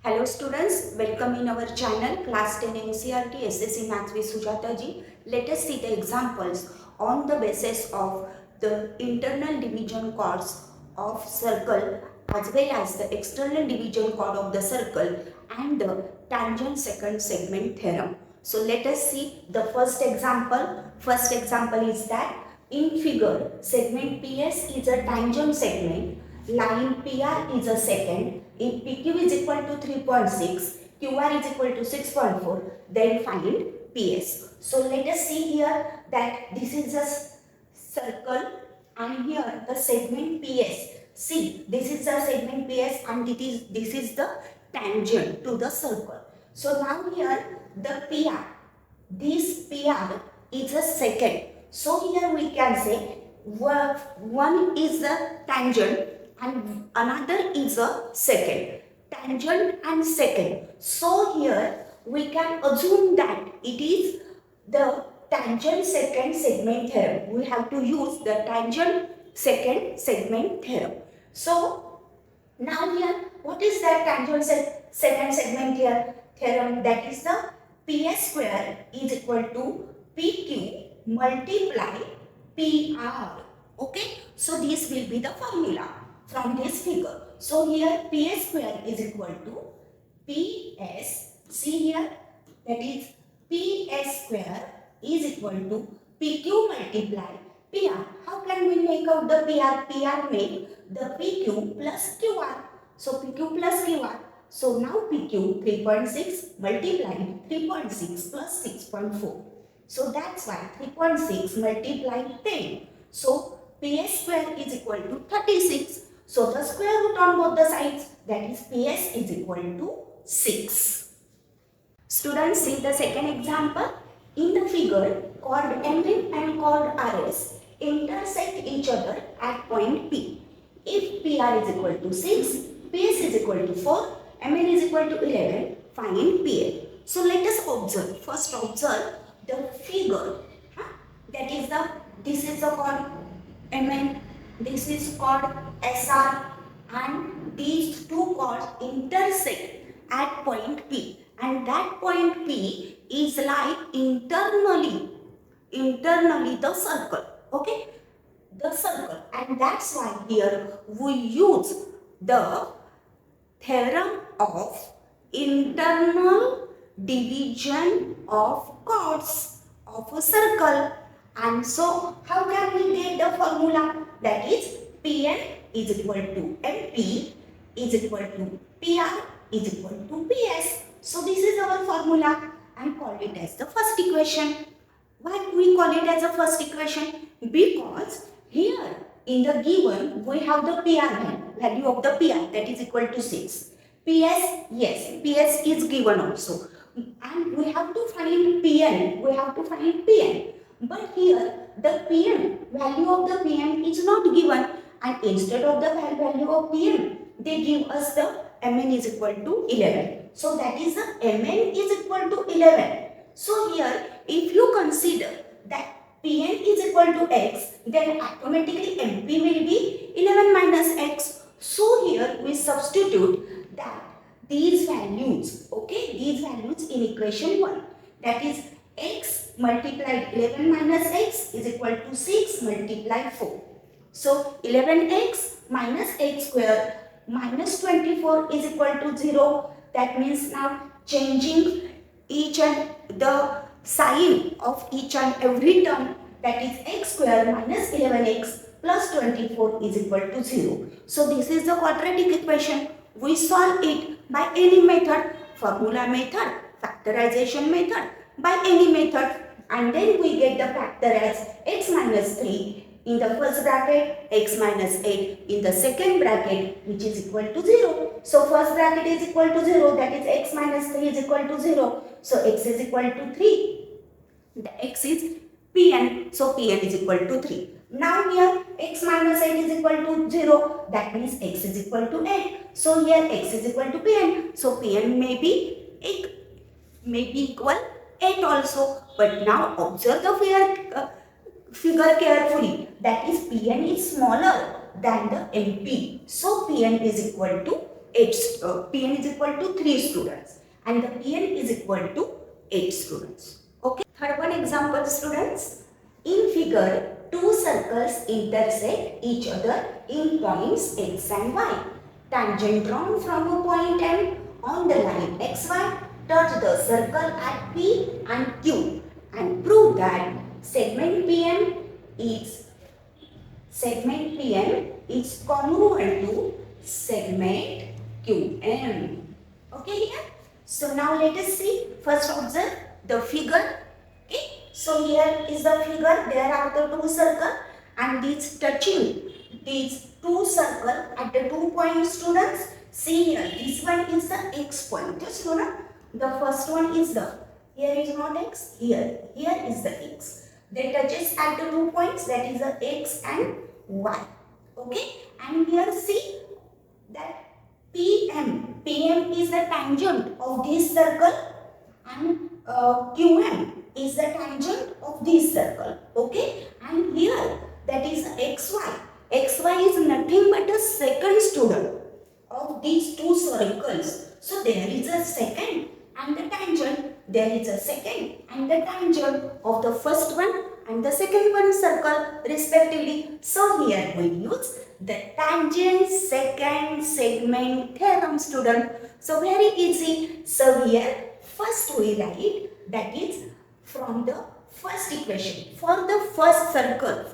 Hello students, welcome in our channel class 10 ncert SSC Maths with Sujataji. Let us see the examples on the basis of the internal division chords of circle as well as the external division chord of the circle and the tangent secant segment theorem. So let us see the first example. First example is that in figure segment PS is a tangent segment, line PR is a secant. If PQ is equal to 3.6, QR is equal to 6.4, then find PS. So let us see here that this is a circle and here the segment PS. See, this is the segment PS and this is the tangent to the circle. So now here the PR, this PR is a secant. So here we can say one is the tangent and another is a secant. Tangent and secant. So here we can assume that it is the tangent secant segment theorem. We have to use the tangent secant segment theorem. So now here what is that tangent secant segment theorem? That is the PS square is equal to PQ multiply PR. Okay, so this will be the formula from this figure. So here PS square is equal to PS, see here, that is PS square is equal to PQ multiply PR. How can we make out the PR? PR make the PQ plus QR. So PQ plus QR. So now PQ 3.6 multiplied 3.6 plus 6.4. So that's why 3.6 multiplied 10. So PS square is equal to 36. So the square root on both the sides, that is PS is equal to 6. Students, see the second example. In the figure, chord MN and chord RS intersect each other at point P. If PR is equal to 6, PS is equal to 4, MN is equal to 11, find PL. So let us observe. First observe the figure. That is this is the chord MN, this is chord SR, and these two chords intersect at point P, and that point P is like internally the circle. Okay, the circle, and that's why here we use the theorem of internal division of chords of a circle. And so how can we get the formula? That is Pn is equal to MP is equal to PR is equal to PS. So this is our formula and call it as the first equation. Why we call it as a first equation? Because here in the given we have the PR value of the PR, that is equal to 6. PS, yes, PS is given also. And we have to find PN. But here the PN, value of the PN is not given, and instead of the value of PN, they give us the MN is equal to 11. So that is the MN is equal to 11. So here if you consider that Pn is equal to x, then automatically MP will be 11 minus x. So here we substitute that these values, okay, these values in equation 1, that is x multiplied 11 minus x is equal to 6 multiplied 4. So 11x minus x square minus 24 is equal to 0. That means now changing each and the sign of each and every term, that is x square minus 11x plus 24 is equal to 0. So this is the quadratic equation. We solve it by any method, formula method, factorization method, by any method, and then we get the factor as x minus 3 in the first bracket, x minus 8 in the second bracket, which is equal to 0. So first bracket is equal to 0, that is x minus 3 is equal to 0. So x is equal to 3. The x is Pn, so Pn is equal to 3. Now here x minus 8 is equal to 0, that means x is equal to 8. So here x is equal to Pn, so Pn may be equal 8 also. But now observe the figure carefully, that is Pn is smaller than the MP. So Pn is equal to Pn is equal to 3 students and the Pn is equal to 8 students. Okay. Third one example, students. In figure, two circles intersect each other in points x and y. Tangent drawn from a point M on the line xy touch the circle at P and Q and prove that segment Pm is congruent to segment QM. Okay here? So now let us see. First observe the figure. Okay. So here is the figure. There are the two circles and these touching these two circles at the 2 points, students. See here, this one is the x point. Just the first one is the, here is not x, here is the x. They touches at the 2 points, that is the x and y. Okay, and here see that PM is the tangent of this circle and QM is the tangent of this circle. Okay, and here that is xy. xy is nothing but a secant, student, of these two circles. So there is a secant and the tangent. There is a secant and the tangent of the first one and the second one circle respectively. So here we use the tangent secant segment theorem, student. So very easy. So here first we write, that is from the first equation for the first circle,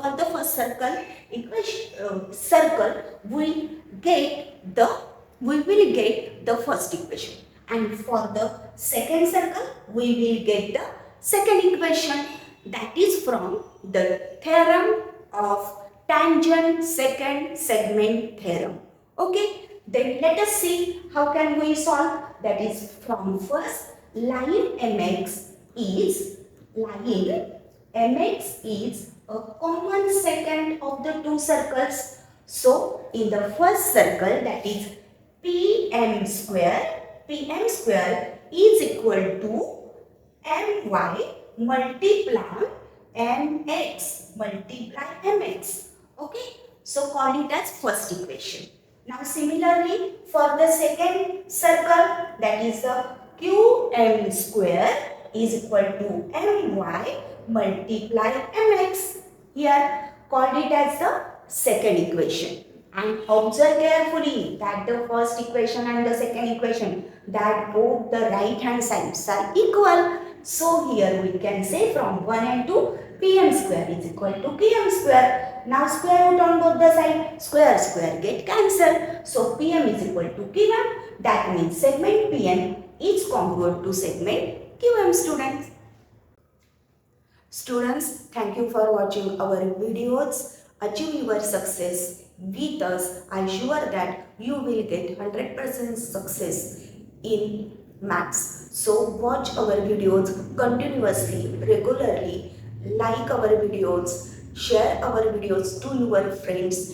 we will get the first equation, and for the second circle we will get the second equation, that is from the theorem of tangent secant segment theorem. Okay, then let us see how can we solve. That is from first, line MX is a common secant of the two circles. So in the first circle, that is PM square is equal to my multiply mx. Okay, so call it as first equation. Now similarly for the second circle, that is the qm square is equal to my multiply mx. Here called it as the second equation. And observe carefully that the first equation and the second equation, that both the right hand sides are equal. So here we can say from 1 and 2, pm square is equal to qm square. Now square root on both the sides, square get cancelled. So pm is equal to qm. That means segment pm is congruent to segment qm, students. Students, thank you for watching our videos. Achieve your success with us. I am sure that you will get 100% success in maths. So watch our videos continuously, regularly. Like our videos, share our videos to your friends.